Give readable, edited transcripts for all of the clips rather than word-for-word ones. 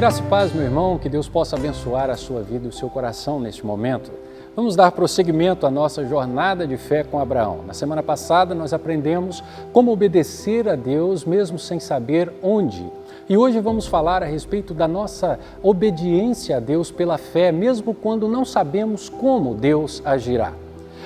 Graça e paz, meu irmão, que Deus possa abençoar a sua vida e o seu coração neste momento. Vamos dar prosseguimento à nossa jornada de fé com Abraão. Na semana passada nós aprendemos como obedecer a Deus mesmo sem saber onde. E hoje vamos falar a respeito da nossa obediência a Deus pela fé, mesmo quando não sabemos como Deus agirá.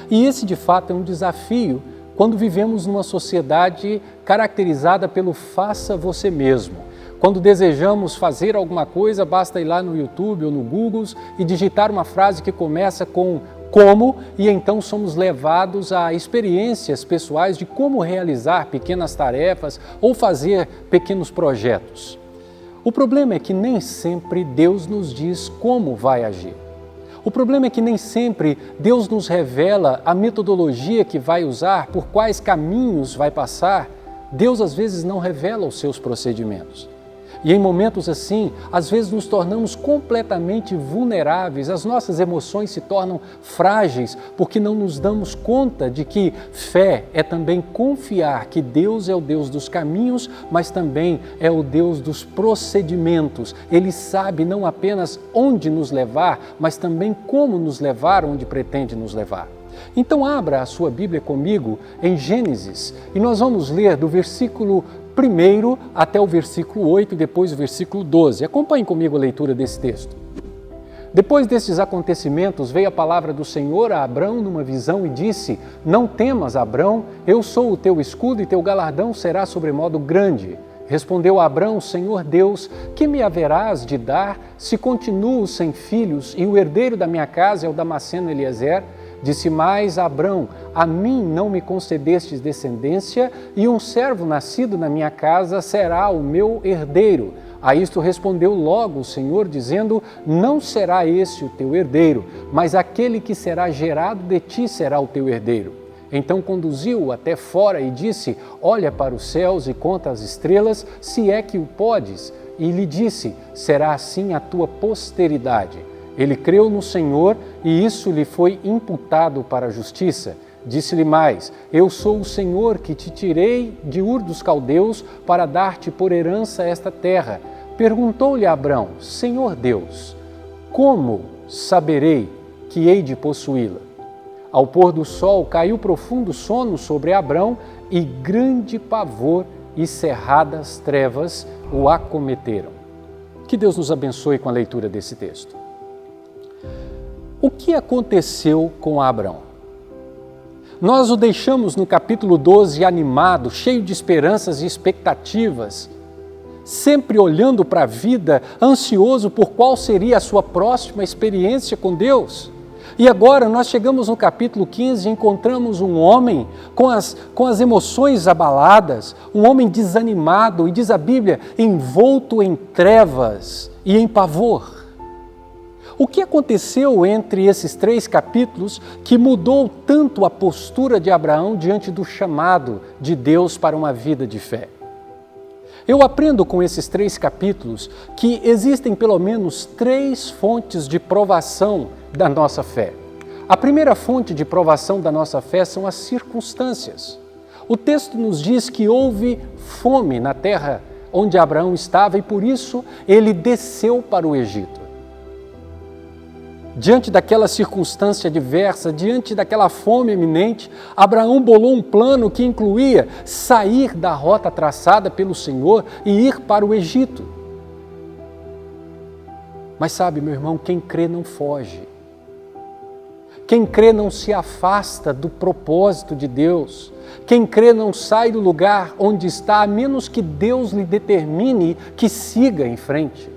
E esse de fato é um desafio quando vivemos numa sociedade caracterizada pelo faça você mesmo. Quando desejamos fazer alguma coisa, basta ir lá no YouTube ou no Google e digitar uma frase que começa com como, e então somos levados a experiências pessoais de como realizar pequenas tarefas ou fazer pequenos projetos. O problema é que nem sempre Deus nos diz como vai agir. O problema é que nem sempre Deus nos revela a metodologia que vai usar, por quais caminhos vai passar. Deus às vezes não revela os seus procedimentos. E em momentos assim, às vezes nos tornamos completamente vulneráveis, as nossas emoções se tornam frágeis, porque não nos damos conta de que fé é também confiar que Deus é o Deus dos caminhos, mas também é o Deus dos procedimentos. Ele sabe não apenas onde nos levar, mas também como nos levar onde pretende nos levar. Então abra a sua Bíblia comigo em Gênesis e nós vamos ler do versículo 1 até o versículo 8 e depois o versículo 12. Acompanhe comigo a leitura desse texto. Depois desses acontecimentos, veio a palavra do Senhor a Abrão numa visão e disse: Não temas, Abrão, eu sou o teu escudo e teu galardão será sobremodo grande. Respondeu Abrão: Senhor Deus, que me haverás de dar se continuo sem filhos e o herdeiro da minha casa é o Damasceno Eliezer? Disse mais Abrão: a mim não me concedestes descendência, e um servo nascido na minha casa será o meu herdeiro. A isto respondeu logo o Senhor, dizendo: não será esse o teu herdeiro, mas aquele que será gerado de ti será o teu herdeiro. Então conduziu-o até fora e disse: olha para os céus e conta as estrelas, se é que o podes. E lhe disse: será assim a tua posteridade. Ele creu no Senhor e isso lhe foi imputado para a justiça. Disse-lhe mais: eu sou o Senhor que te tirei de Ur dos Caldeus para dar-te por herança esta terra. Perguntou-lhe Abrão: Senhor Deus, como saberei que hei de possuí-la? Ao pôr do sol caiu profundo sono sobre Abrão e grande pavor e cerradas trevas o acometeram. Que Deus nos abençoe com a leitura desse texto. O que aconteceu com Abrão? Nós o deixamos no capítulo 12 animado, cheio de esperanças e expectativas, sempre olhando para a vida, ansioso por qual seria a sua próxima experiência com Deus. E agora nós chegamos no capítulo 15 e encontramos um homem com as emoções abaladas, um homem desanimado e, diz a Bíblia, envolto em trevas e em pavor. O que aconteceu entre esses 3 capítulos que mudou tanto a postura de Abraão diante do chamado de Deus para uma vida de fé? Eu aprendo com esses 3 capítulos que existem pelo menos 3 fontes de provação da nossa fé. A primeira fonte de provação da nossa fé são as circunstâncias. O texto nos diz que houve fome na terra onde Abraão estava e por isso ele desceu para o Egito. Diante daquela circunstância adversa, diante daquela fome iminente, Abraão bolou um plano que incluía sair da rota traçada pelo Senhor e ir para o Egito. Mas sabe, meu irmão, quem crê não foge. Quem crê não se afasta do propósito de Deus. Quem crê não sai do lugar onde está, a menos que Deus lhe determine que siga em frente.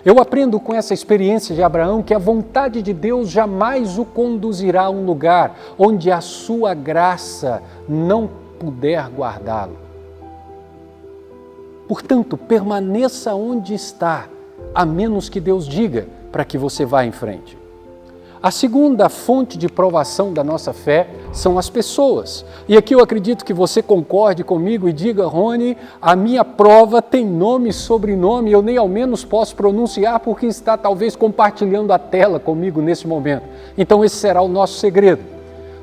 Eu aprendo com essa experiência de Abraão que a vontade de Deus jamais o conduzirá a um lugar onde a sua graça não puder guardá-lo. Portanto, permaneça onde está, a menos que Deus diga para que você vá em frente. A segunda fonte de provação da nossa fé são as pessoas. E aqui eu acredito que você concorde comigo e diga: Rony, a minha prova tem nome e sobrenome, eu nem ao menos posso pronunciar porque está talvez compartilhando a tela comigo nesse momento. Então esse será o nosso segredo.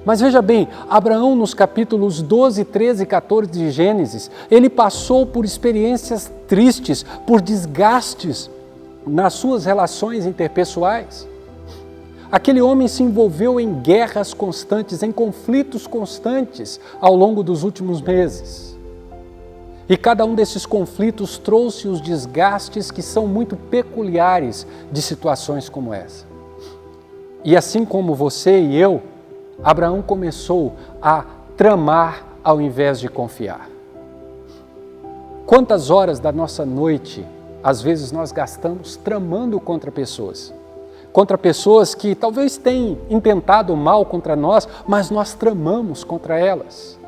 Mas veja bem, Abraão nos capítulos 12, 13 e 14 de Gênesis, ele passou por experiências tristes, por desgastes nas suas relações interpessoais. Aquele homem se envolveu em guerras constantes, em conflitos constantes ao longo dos últimos meses. E cada um desses conflitos trouxe os desgastes que são muito peculiares de situações como essa. E assim como você e eu, Abraão começou a tramar ao invés de confiar. Quantas horas da nossa noite, às vezes, nós gastamos tramando contra pessoas que talvez tenham intentado mal contra nós, mas nós tramamos contra elas.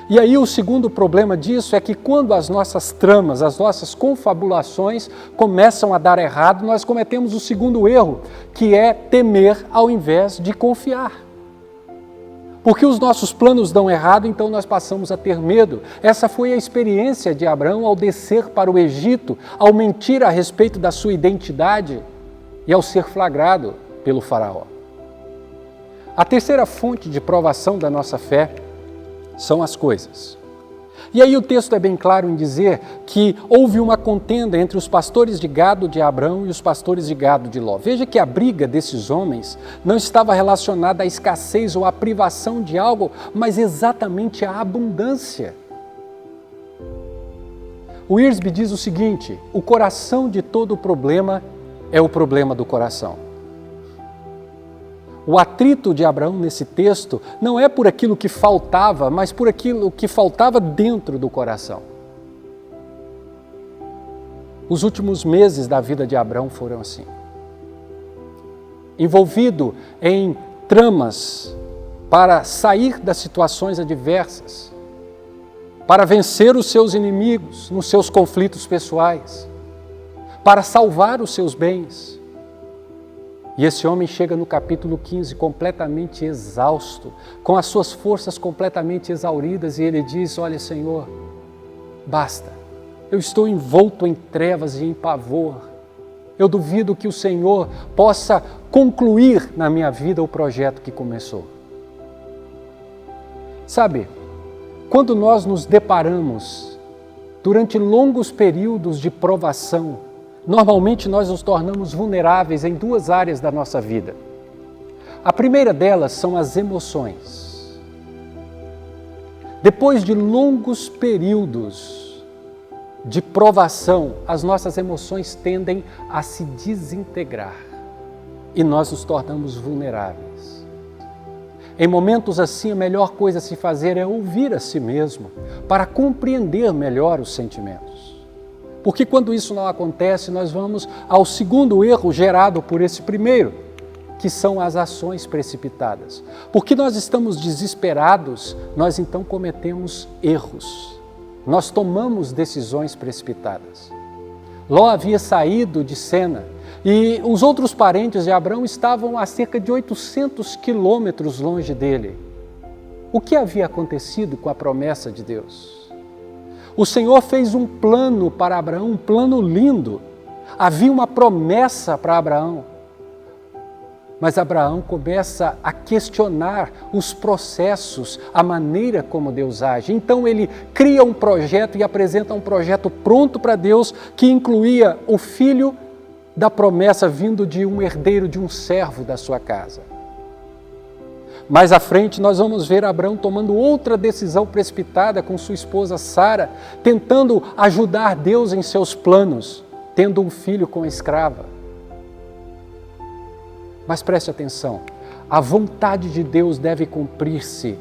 E aí o segundo problema disso é que quando as nossas tramas, as nossas confabulações começam a dar errado, nós cometemos o segundo erro, que é temer ao invés de confiar. Porque os nossos planos dão errado, então nós passamos a ter medo. Essa foi a experiência de Abraão ao descer para o Egito, ao mentir a respeito da sua identidade e ao ser flagrado pelo faraó. A terceira fonte de provação da nossa fé são as coisas. E aí o texto é bem claro em dizer que houve uma contenda entre os pastores de gado de Abrão e os pastores de gado de Ló. Veja que a briga desses homens não estava relacionada à escassez ou à privação de algo, mas exatamente à abundância. O Wiersbe diz o seguinte: o coração de todo problema é o problema do coração. O atrito de Abraão nesse texto não é por aquilo que faltava, mas por aquilo que faltava dentro do coração. Os últimos meses da vida de Abraão foram assim. Envolvido em tramas para sair das situações adversas, para vencer os seus inimigos nos seus conflitos pessoais, para salvar os seus bens. E esse homem chega no capítulo 15 completamente exausto, com as suas forças completamente exauridas, e ele diz: olha, Senhor, basta, eu estou envolto em trevas e em pavor. Eu duvido que o Senhor possa concluir na minha vida o projeto que começou. Sabe, quando nós nos deparamos durante longos períodos de provação, normalmente nós nos tornamos vulneráveis em duas áreas da nossa vida. A primeira delas são as emoções. Depois de longos períodos de provação, as nossas emoções tendem a se desintegrar e nós nos tornamos vulneráveis. Em momentos assim, a melhor coisa a se fazer é ouvir a si mesmo para compreender melhor os sentimentos. Porque quando isso não acontece, nós vamos ao segundo erro gerado por esse primeiro, que são as ações precipitadas. Porque nós estamos desesperados, nós então cometemos erros. Nós tomamos decisões precipitadas. Ló havia saído de cena e os outros parentes de Abrão estavam a cerca de 800 quilômetros longe dele. O que havia acontecido com a promessa de Deus? O Senhor fez um plano para Abraão, um plano lindo. Havia uma promessa para Abraão. Mas Abraão começa a questionar os processos, a maneira como Deus age. Então ele cria um projeto e apresenta um projeto pronto para Deus, que incluía o filho da promessa vindo de um herdeiro, de um servo da sua casa. Mais à frente nós vamos ver Abraão tomando outra decisão precipitada com sua esposa Sara, tentando ajudar Deus em seus planos, tendo um filho com a escrava. Mas preste atenção, a vontade de Deus deve cumprir-se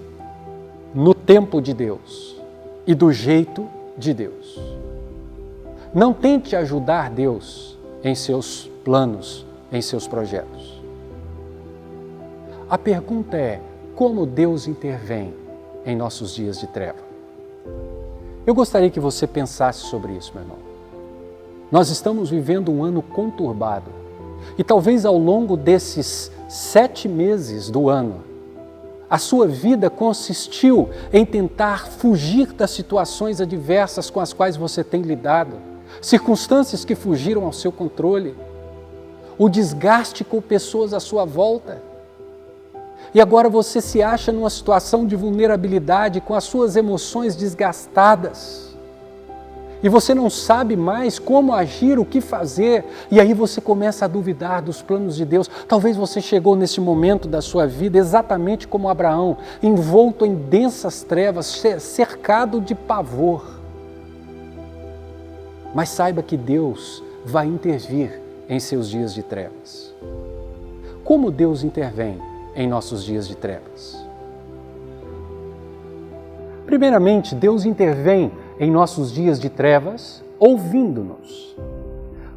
no tempo de Deus e do jeito de Deus. Não tente ajudar Deus em seus planos, em seus projetos. A pergunta é: como Deus intervém em nossos dias de treva? Eu gostaria que você pensasse sobre isso, meu irmão. Nós estamos vivendo um ano conturbado e talvez ao longo desses 7 meses do ano, a sua vida consistiu em tentar fugir das situações adversas com as quais você tem lidado, circunstâncias que fugiram ao seu controle, o desgaste com pessoas à sua volta. e agora você se acha numa situação de vulnerabilidade, com as suas emoções desgastadas. E você não sabe mais como agir, o que fazer, e aí você começa a duvidar dos planos de Deus. Talvez você chegou nesse momento da sua vida exatamente como Abraão, envolto em densas trevas, cercado de pavor. Mas saiba que Deus vai intervir em seus dias de trevas. Como Deus intervém em nossos dias de trevas? Primeiramente, Deus intervém em nossos dias de trevas, ouvindo-nos.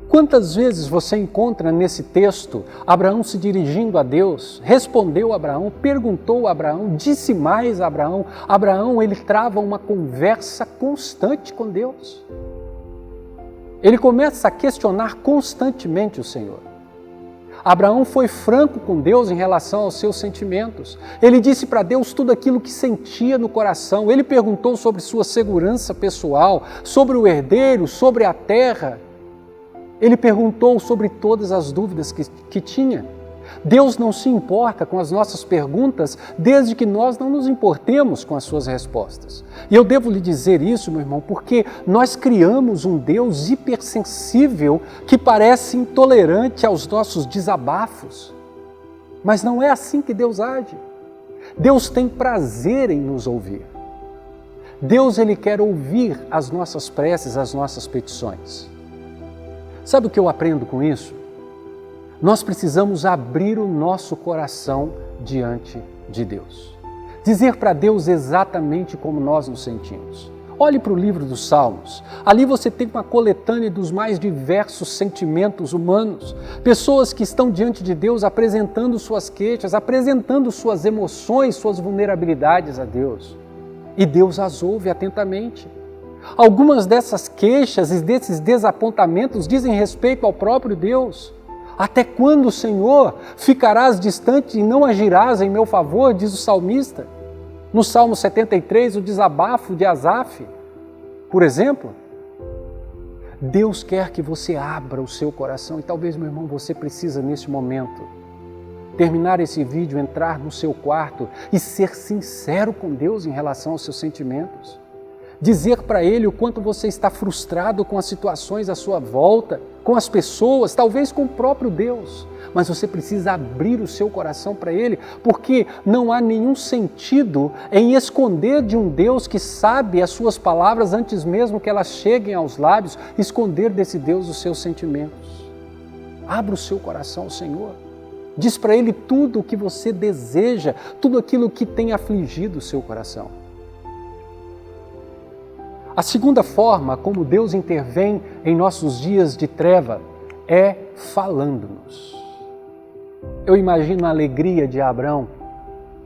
Quantas vezes você encontra nesse texto Abraão se dirigindo a Deus, respondeu a Abraão, perguntou a Abraão, disse mais a Abraão. Abraão, ele trava uma conversa constante com Deus. Ele começa a questionar constantemente o Senhor. Abraão foi franco com Deus em relação aos seus sentimentos. Ele disse para Deus tudo aquilo que sentia no coração. Ele perguntou sobre sua segurança pessoal, sobre o herdeiro, sobre a terra. Ele perguntou sobre todas as dúvidas que tinha. Deus não se importa com as nossas perguntas, desde que nós não nos importemos com as suas respostas. E eu devo lhe dizer isso, meu irmão, porque nós criamos um Deus hipersensível que parece intolerante aos nossos desabafos. Mas não é assim que Deus age. Deus tem prazer em nos ouvir. Deus, ele quer ouvir as nossas preces, as nossas petições. Sabe o que eu aprendo com isso? Nós precisamos abrir o nosso coração diante de Deus. Dizer para Deus exatamente como nós nos sentimos. Olhe para o livro dos Salmos. Ali você tem uma coletânea dos mais diversos sentimentos humanos. Pessoas que estão diante de Deus apresentando suas queixas, apresentando suas emoções, suas vulnerabilidades a Deus. E Deus as ouve atentamente. Algumas dessas queixas e desses desapontamentos dizem respeito ao próprio Deus. Até quando, Senhor, ficarás distante e não agirás em meu favor, diz o salmista. No Salmo 73, o desabafo de Asaf, por exemplo. Deus quer que você abra o seu coração e talvez, meu irmão, você precisa nesse momento terminar esse vídeo, entrar no seu quarto e ser sincero com Deus em relação aos seus sentimentos. Dizer para Ele o quanto você está frustrado com as situações à sua volta, com as pessoas, talvez com o próprio Deus. Mas você precisa abrir o seu coração para Ele, porque não há nenhum sentido em esconder de um Deus que sabe as suas palavras antes mesmo que elas cheguem aos lábios, esconder desse Deus os seus sentimentos. Abra o seu coração ao Senhor. Diz para Ele tudo o que você deseja, tudo aquilo que tem afligido o seu coração. A segunda forma como Deus intervém em nossos dias de treva é falando-nos. Eu imagino a alegria de Abraão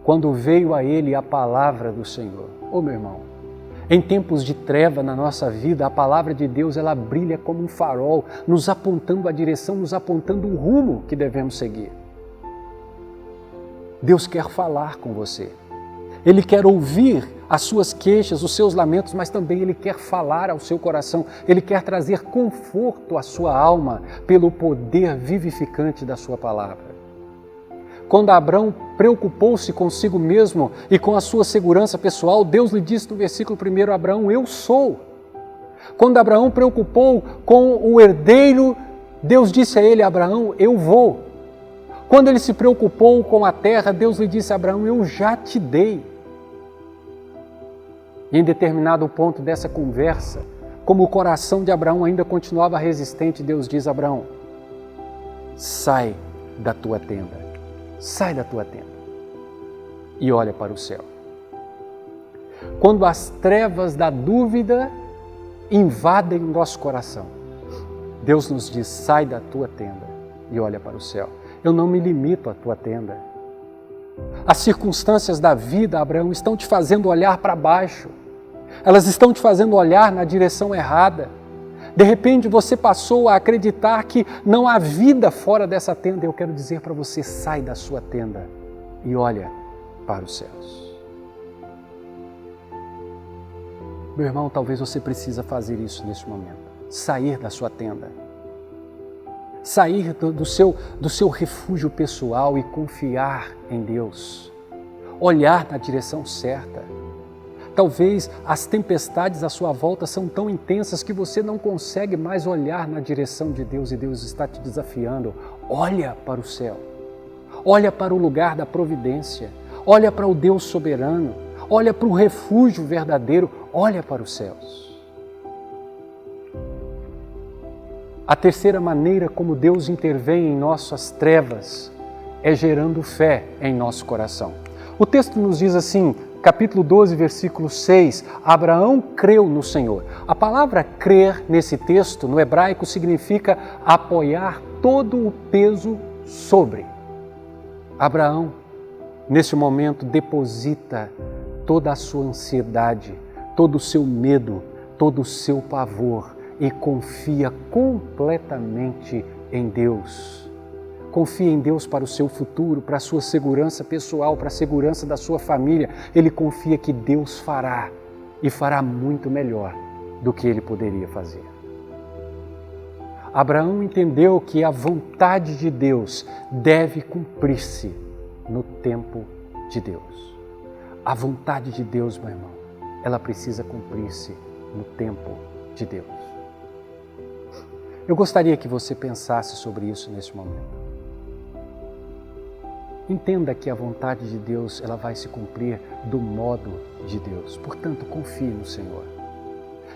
quando veio a ele a palavra do Senhor. Ô meu irmão, em tempos de treva na nossa vida, a palavra de Deus ela brilha como um farol, nos apontando a direção, nos apontando o rumo que devemos seguir. Deus quer falar com você. Ele quer ouvir as suas queixas, os seus lamentos, mas também Ele quer falar ao seu coração. Ele quer trazer conforto à sua alma pelo poder vivificante da sua palavra. Quando Abraão preocupou-se consigo mesmo e com a sua segurança pessoal, Deus lhe disse no versículo 1, Abraão, eu sou. Quando Abraão preocupou com o herdeiro, Deus disse a ele, Abraão, eu vou. Quando ele se preocupou com a terra, Deus lhe disse a Abraão, eu já te dei. E em determinado ponto dessa conversa, como o coração de Abraão ainda continuava resistente, Deus diz a Abraão, sai da tua tenda, sai da tua tenda e olha para o céu. Quando as trevas da dúvida invadem o nosso coração, Deus nos diz, sai da tua tenda e olha para o céu. Eu não me limito à tua tenda. As circunstâncias da vida, Abraão, estão te fazendo olhar para baixo. Elas estão te fazendo olhar na direção errada. De repente você passou a acreditar que não há vida fora dessa tenda. Eu quero dizer para você, sai da sua tenda e olha para os céus. Meu irmão, talvez você precisa fazer isso neste momento. Sair da sua tenda. Sair do seu refúgio pessoal e confiar em Deus. olhar na direção certa. Talvez as tempestades à sua volta são tão intensas que você não consegue mais olhar na direção de Deus e Deus está te desafiando. Olha para o céu, olha para o lugar da providência, olha para o Deus soberano, olha para o refúgio verdadeiro, olha para os céus. A terceira maneira como Deus intervém em nossas trevas é gerando fé em nosso coração. O texto nos diz assim, capítulo 12, versículo 6, Abraão creu no Senhor. A palavra crer nesse texto, no hebraico, significa apoiar todo o peso sobre. Abraão, nesse momento, deposita toda a sua ansiedade, todo o seu medo, todo o seu pavor e confia completamente em Deus. Confia em Deus para o seu futuro, para a sua segurança pessoal, para a segurança da sua família. Ele confia que Deus fará e fará muito melhor do que ele poderia fazer. Abraão entendeu que a vontade de Deus deve cumprir-se no tempo de Deus. A vontade de Deus, meu irmão, ela precisa cumprir-se no tempo de Deus. Eu gostaria que você pensasse sobre isso neste momento. Entenda que a vontade de Deus ela vai se cumprir do modo de Deus. Portanto, confie no Senhor.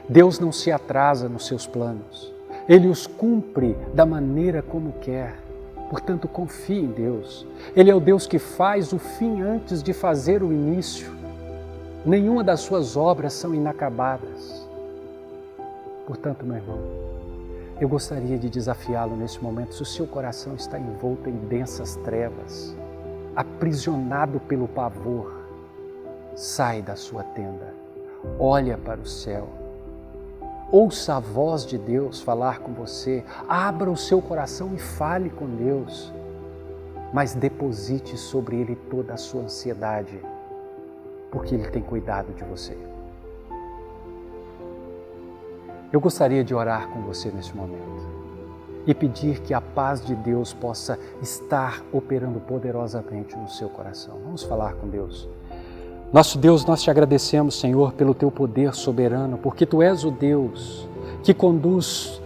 Deus não se atrasa nos seus planos. Ele os cumpre da maneira como quer. Portanto, confie em Deus. Ele é o Deus que faz o fim antes de fazer o início. Nenhuma das suas obras são inacabadas. Portanto, meu irmão, eu gostaria de desafiá-lo nesse momento, se o seu coração está envolto em densas trevas, aprisionado pelo pavor, sai da sua tenda, olha para o céu, ouça a voz de Deus falar com você, abra o seu coração e fale com Deus, mas deposite sobre Ele toda a sua ansiedade, porque Ele tem cuidado de você. Eu gostaria de orar com você neste momento e pedir que a paz de Deus possa estar operando poderosamente no seu coração. Vamos falar com Deus. Nosso Deus, nós te agradecemos, Senhor, pelo teu poder soberano, porque tu és o Deus que conduz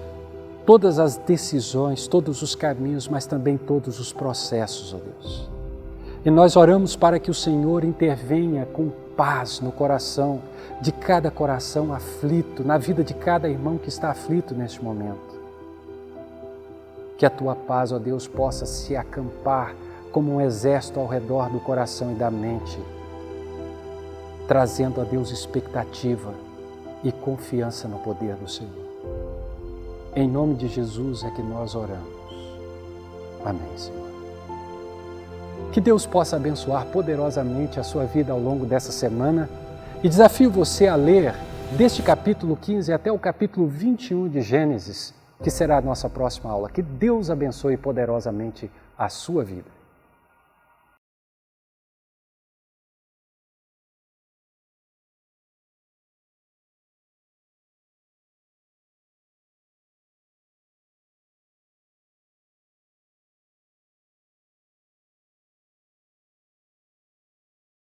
todas as decisões, todos os caminhos, mas também todos os processos, ó Deus. E nós oramos para que o Senhor intervenha com paz no coração de cada coração aflito, na vida de cada irmão que está aflito neste momento. Que a tua paz, ó Deus, possa se acampar como um exército ao redor do coração e da mente, trazendo a Deus expectativa e confiança no poder do Senhor. Em nome de Jesus é que nós oramos. Amém, Senhor. Que Deus possa abençoar poderosamente a sua vida ao longo dessa semana e desafio você a ler deste capítulo 15 até o capítulo 21 de Gênesis, que será a nossa próxima aula. Que Deus abençoe poderosamente a sua vida.